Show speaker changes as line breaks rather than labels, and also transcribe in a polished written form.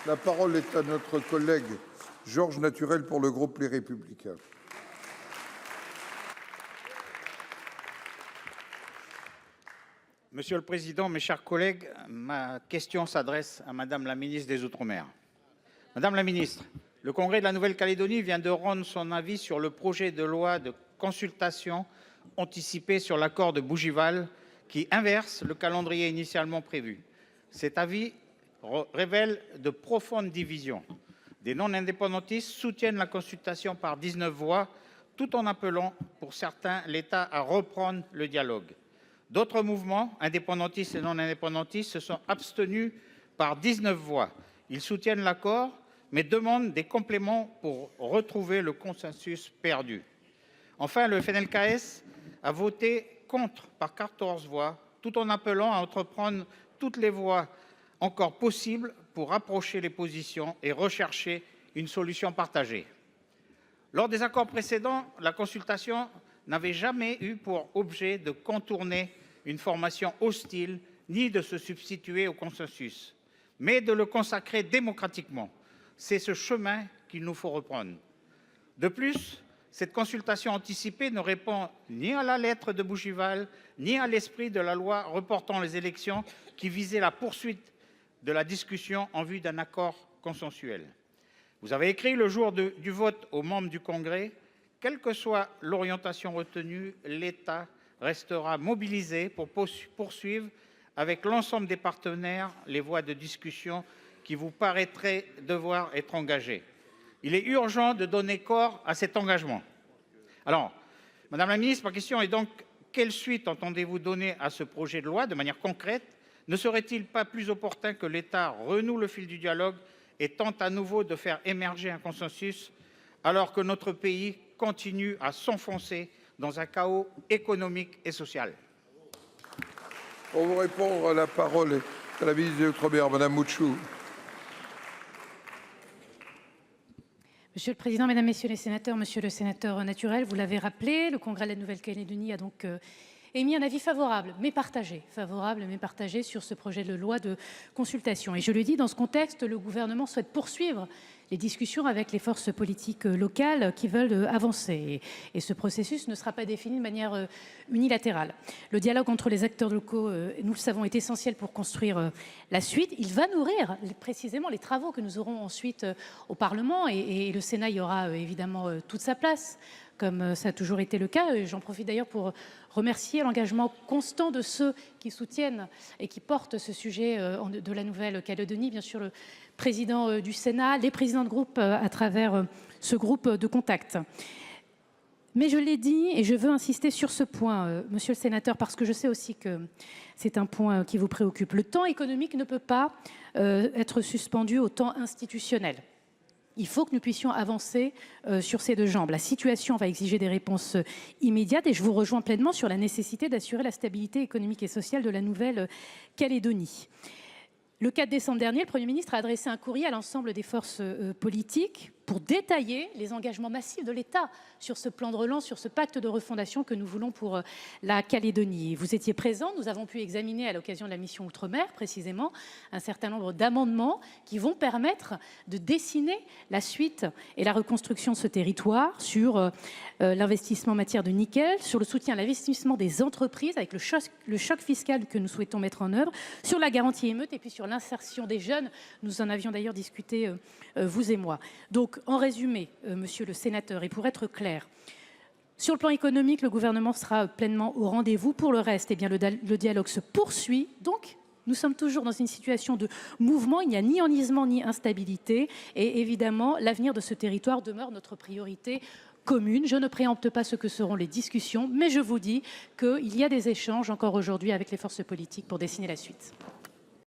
La parole est à notre collègue Georges Naturel pour le groupe Les Républicains.
Monsieur le Président, mes chers collègues, ma question s'adresse à Madame la ministre des Outre-mer. Madame la ministre, le Congrès de la Nouvelle-Calédonie vient de rendre son avis sur le projet de loi de consultation anticipée sur l'accord de Bougival qui inverse le calendrier initialement prévu. Cet avis révèle de profondes divisions. Des non-indépendantistes soutiennent la consultation par 19 voix, tout en appelant, pour certains, l'État à reprendre le dialogue. D'autres mouvements, indépendantistes et non-indépendantistes, se sont abstenus par 19 voix. Ils soutiennent l'accord, mais demandent des compléments pour retrouver le consensus perdu. Enfin, le FNLKS a voté contre par 14 voix, tout en appelant à entreprendre toutes les voies encore possibles pour rapprocher les positions et rechercher une solution partagée. Lors des accords précédents, la consultation n'avait jamais eu pour objet de contourner une formation hostile ni de se substituer au consensus, mais de le consacrer démocratiquement. C'est ce chemin qu'il nous faut reprendre. De plus, cette consultation anticipée ne répond ni à la lettre de Bougival, ni à l'esprit de la loi reportant les élections qui visait la poursuite de la discussion en vue d'un accord consensuel. Vous avez écrit le jour du vote aux membres du Congrès, quelle que soit l'orientation retenue, l'État restera mobilisé pour poursuivre avec l'ensemble des partenaires les voies de discussion qui vous paraîtraient devoir être engagées. Il est urgent de donner corps à cet engagement. Alors, Madame la ministre, ma question est donc, quelle suite entendez-vous donner à ce projet de loi de manière concrète? Ne serait-il pas plus opportun que l'État renoue le fil du dialogue et tente à nouveau de faire émerger un consensus alors que notre pays continue à s'enfoncer dans un chaos économique et social?
Pour vous répondre, la parole est à la ministre des Outre-mer, Madame Mouchou.
Monsieur le Président, Mesdames, Messieurs les sénateurs, Monsieur le sénateur Naturel, vous l'avez rappelé, le Congrès de la Nouvelle-Calédonie a donc émis un avis favorable mais partagé sur ce projet de loi de consultation. Et je le dis, dans ce contexte, le gouvernement souhaite poursuivre les discussions avec les forces politiques locales qui veulent avancer. Et ce processus ne sera pas défini de manière unilatérale. Le dialogue entre les acteurs locaux, nous le savons, est essentiel pour construire la suite. Il va nourrir précisément les travaux que nous aurons ensuite au Parlement et le Sénat y aura évidemment toute sa place, comme ça a toujours été le cas. J'en profite d'ailleurs pour remercier l'engagement constant de ceux qui soutiennent et qui portent ce sujet de la Nouvelle-Calédonie, bien sûr le président du Sénat, les présidents de groupe à travers ce groupe de contact. Mais je l'ai dit et je veux insister sur ce point, monsieur le sénateur, parce que je sais aussi que c'est un point qui vous préoccupe. Le temps économique ne peut pas être suspendu au temps institutionnel. Il faut que nous puissions avancer sur ces deux jambes. La situation va exiger des réponses immédiates et je vous rejoins pleinement sur la nécessité d'assurer la stabilité économique et sociale de la Nouvelle-Calédonie. Le 4 décembre dernier, le Premier ministre a adressé un courrier à l'ensemble des forces politiques pour détailler les engagements massifs de l'État sur ce plan de relance, sur ce pacte de refondation que nous voulons pour la Calédonie. Vous étiez présents, nous avons pu examiner à l'occasion de la mission Outre-mer, précisément, un certain nombre d'amendements qui vont permettre de dessiner la suite et la reconstruction de ce territoire sur l'investissement en matière de nickel, sur le soutien à l'investissement des entreprises avec le choc fiscal que nous souhaitons mettre en œuvre, sur la garantie émeute et puis sur l'insertion des jeunes. Nous en avions d'ailleurs discuté, vous et moi. Donc, en résumé, monsieur le sénateur, et pour être clair, sur le plan économique, le gouvernement sera pleinement au rendez-vous. Pour le reste, eh bien, le dialogue se poursuit. Donc, nous sommes toujours dans une situation de mouvement. Il n'y a ni enlisement ni instabilité. Et évidemment, l'avenir de ce territoire demeure notre priorité commune. Je ne préempte pas ce que seront les discussions, mais je vous dis qu'il y a des échanges encore aujourd'hui avec les forces politiques pour dessiner la suite.